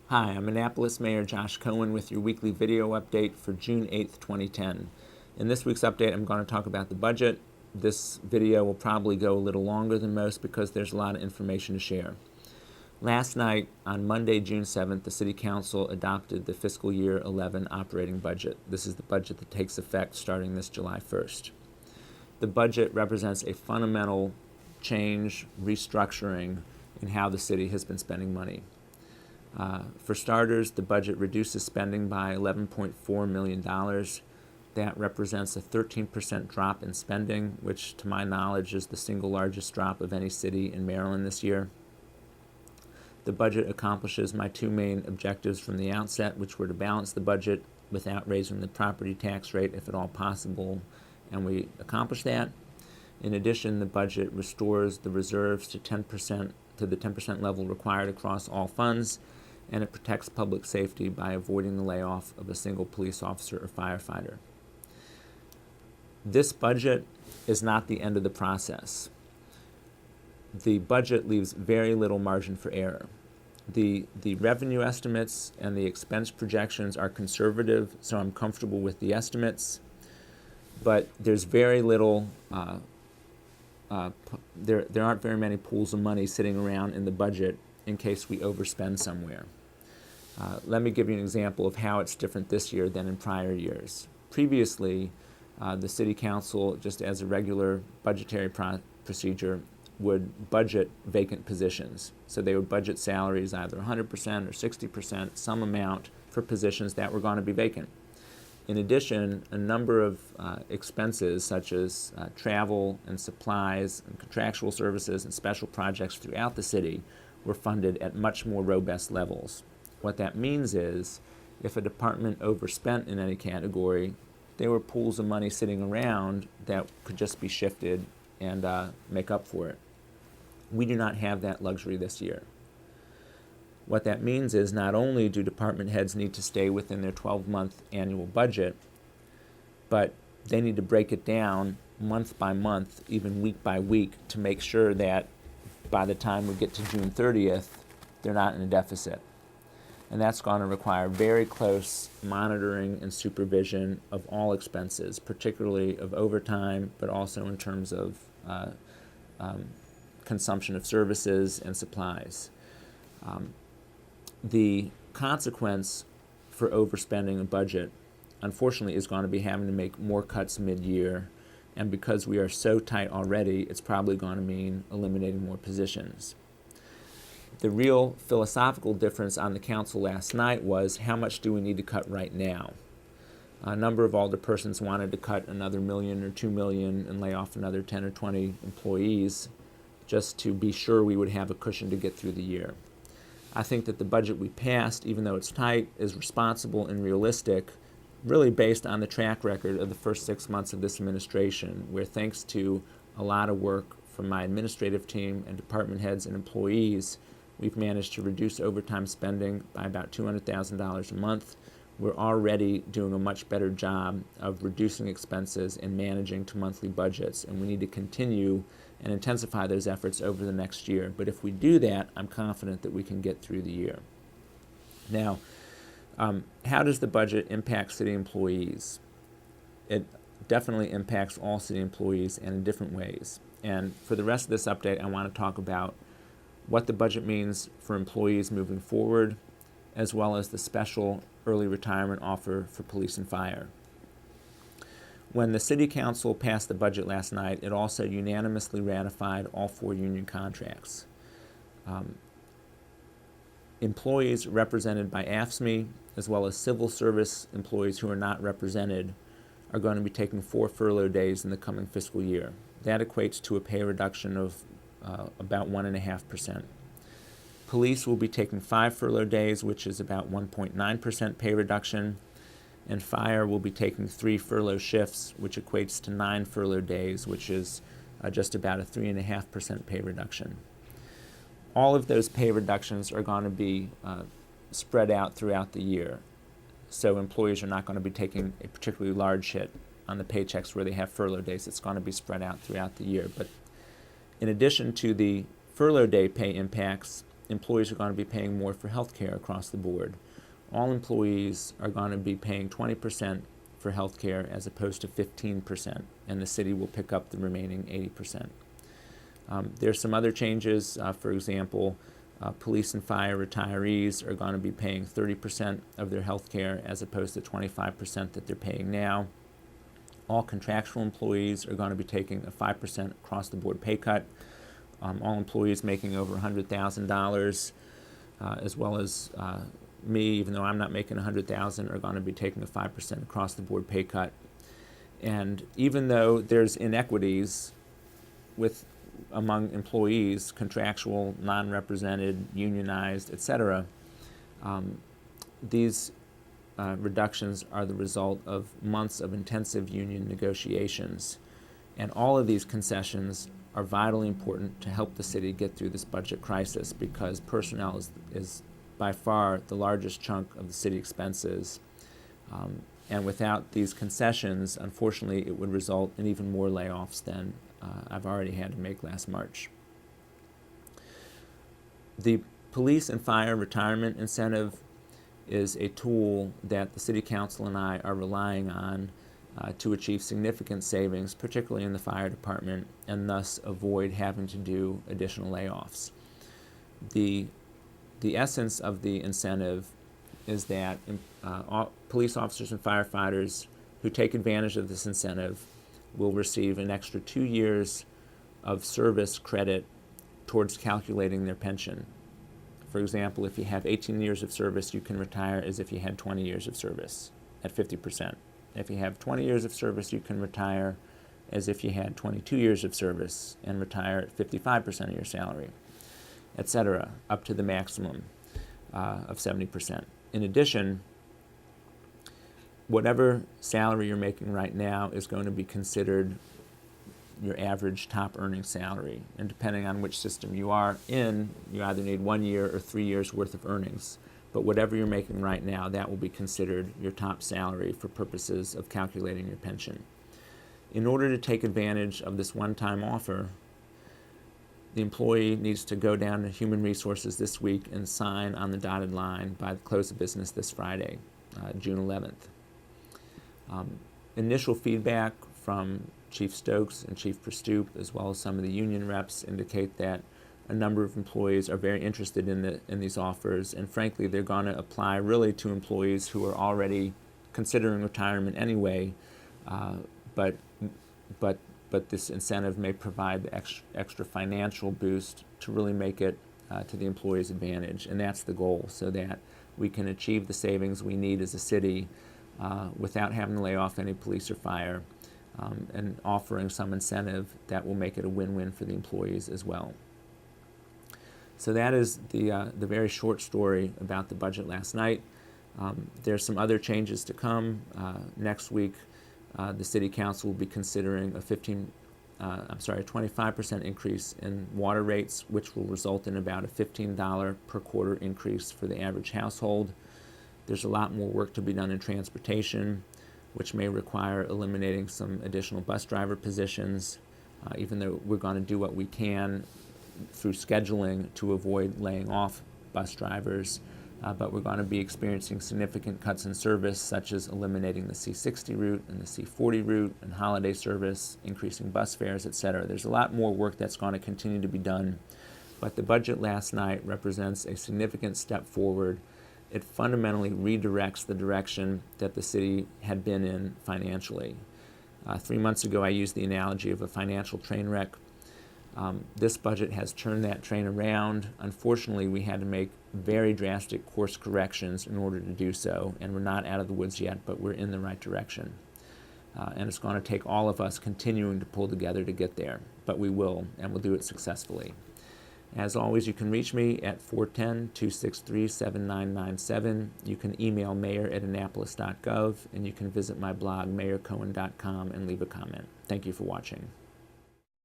Hi, I'm Annapolis Mayor Josh Cohen with your weekly video update for June 8th, 2010. In this week's update, I'm going to talk about the budget. This video will probably go a little longer than most because there's a lot of information to share. Last night, on Monday, June 7th, the City Council adopted the fiscal year 11 operating budget. This is the budget that takes effect starting this July 1st. The budget represents a fundamental change, restructuring in how the city has been spending money. For starters, the budget reduces spending by $11.4 million. That represents a 13% drop in spending, which to my knowledge is the single largest drop of any city in Maryland this year. The budget accomplishes my two main objectives from the outset, which were to balance the budget without raising the property tax rate if at all possible, and we accomplished that. In addition, the budget restores the reserves to the 10% level required across all funds, and it protects public safety by avoiding the layoff of a single police officer or firefighter. This budget is not the end of the process. The budget leaves very little margin for error. The revenue estimates and the expense projections are conservative, so I'm comfortable with the estimates, but there's very little there aren't very many pools of money sitting around in the budget in case we overspend somewhere. Let me give you an example of how it's different this year than in prior years. Previously, the City Council, just as a regular budgetary procedure, would budget vacant positions. So they would budget salaries either 100% or 60%, some amount for positions that were going to be vacant. In addition, a number of expenses such as travel and supplies and contractual services and special projects throughout the city were funded at much more robust levels. What that means is if a department overspent in any category, there were pools of money sitting around that could just be shifted and make up for it. We do not have that luxury this year. What that means is not only do department heads need to stay within their 12-month annual budget, but they need to break it down month by month, even week by week, to make sure that by the time we get to June 30th, they're not in a deficit. And that's going to require very close monitoring and supervision of all expenses, particularly of overtime, but also in terms of consumption of services and supplies. The consequence for overspending a budget, unfortunately, is going to be having to make more cuts mid-year, and because we are so tight already, it's probably going to mean eliminating more positions. The real philosophical difference on the council last night was how much do we need to cut right now? A number of alderpersons wanted to cut another $1 million or $2 million and lay off another 10 or 20 employees just to be sure we would have a cushion to get through the year. I think that the budget we passed, even though it's tight, is responsible and realistic, really based on the track record of the first 6 months of this administration, where thanks to a lot of work from my administrative team and department heads and employees, we've managed to reduce overtime spending by about $200,000 a month. We're already doing a much better job of reducing expenses and managing to monthly budgets, and we need to continue and intensify those efforts over the next year. But if we do that, I'm confident that we can get through the year. Now, how does the budget impact city employees? It definitely impacts all city employees and in different ways. And for the rest of this update, I want to talk about what the budget means for employees moving forward, as well as the special early retirement offer for police and fire. When the City Council passed the budget last night, it also unanimously ratified all 4 union contracts. Employees represented by AFSCME, as well as civil service employees who are not represented, are going to be taking 4 furlough days in the coming fiscal year. That equates to a pay reduction of about 1.5%. Police will be taking 5 furlough days, which is about 1.9% pay reduction, and fire will be taking 3 furlough shifts, which equates to 9 furlough days, which is just about a 3.5% pay reduction. All of those pay reductions are going to be spread out throughout the year, so employees are not going to be taking a particularly large hit on the paychecks where they have furlough days. It's going to be spread out throughout the year. But in addition to the furlough day pay impacts, employees are going to be paying more for health care across the board. All employees are going to be paying 20% for health care as opposed to 15%, and the city will pick up the remaining 80%. There's some other changes. For example, police and fire retirees are going to be paying 30% of their health care as opposed to 25% that they're paying now. All contractual employees are going to be taking a 5% across-the-board pay cut. All employees making over $100,000, as well as me, even though I'm not making $100,000, are going to be taking a 5% across-the-board pay cut. And even though there's inequities among employees, contractual, non-represented, unionized, etc., these reductions are the result of months of intensive union negotiations. And all of these concessions are vitally important to help the city get through this budget crisis, because personnel is by far the largest chunk of the city expenses. And without these concessions, unfortunately, it would result in even more layoffs than I've already had to make last March. The police and fire retirement incentive is a tool that the City Council and I are relying on to achieve significant savings, particularly in the fire department, and thus avoid having to do additional layoffs. The essence of the incentive is that police officers and firefighters who take advantage of this incentive will receive an extra 2 years of service credit towards calculating their pension. For example, if you have 18 years of service, you can retire as if you had 20 years of service at 50%. If you have 20 years of service, you can retire as if you had 22 years of service and retire at 55% of your salary, etc., up to the maximum of 70%. In addition, whatever salary you're making right now is going to be considered your average top earning salary. And depending on which system you are in, you either need 1 year or 3 years worth of earnings. But whatever you're making right now, that will be considered your top salary for purposes of calculating your pension. In order to take advantage of this one-time offer, the employee needs to go down to Human Resources this week and sign on the dotted line by the close of business this Friday, June 11th. Initial feedback from Chief Stokes and Chief Perstoop, as well as some of the union reps, indicate that a number of employees are very interested in these offers, and frankly, they're going to apply really to employees who are already considering retirement anyway, but this incentive may provide the extra financial boost to really make it to the employee's advantage, and that's the goal, so that we can achieve the savings we need as a city without having to lay off any police or fire, and offering some incentive that will make it a win-win for the employees as well. So that is the very short story about the budget last night. There's some other changes to come. Next week, the City Council will be considering a 25% increase in water rates, which will result in about a $15 per quarter increase for the average household. There's a lot more work to be done in transportation, which may require eliminating some additional bus driver positions, even though we're going to do what we can through scheduling to avoid laying off bus drivers. But we're going to be experiencing significant cuts in service, such as eliminating the C60 route and the C40 route and holiday service, increasing bus fares, etc. There's a lot more work that's going to continue to be done. But the budget last night represents a significant step forward. It fundamentally redirects the direction that the city had been in financially. 3 months ago, I used the analogy of a financial train wreck. This budget has turned that train around. Unfortunately, we had to make very drastic course corrections in order to do so, and we're not out of the woods yet, but we're in the right direction. And it's going to take all of us continuing to pull together to get there, but we will, and we'll do it successfully. As always, you can reach me at 410-263-7997. You can email mayor@annapolis.gov, and you can visit my blog, mayorcohen.com, and leave a comment. Thank you for watching.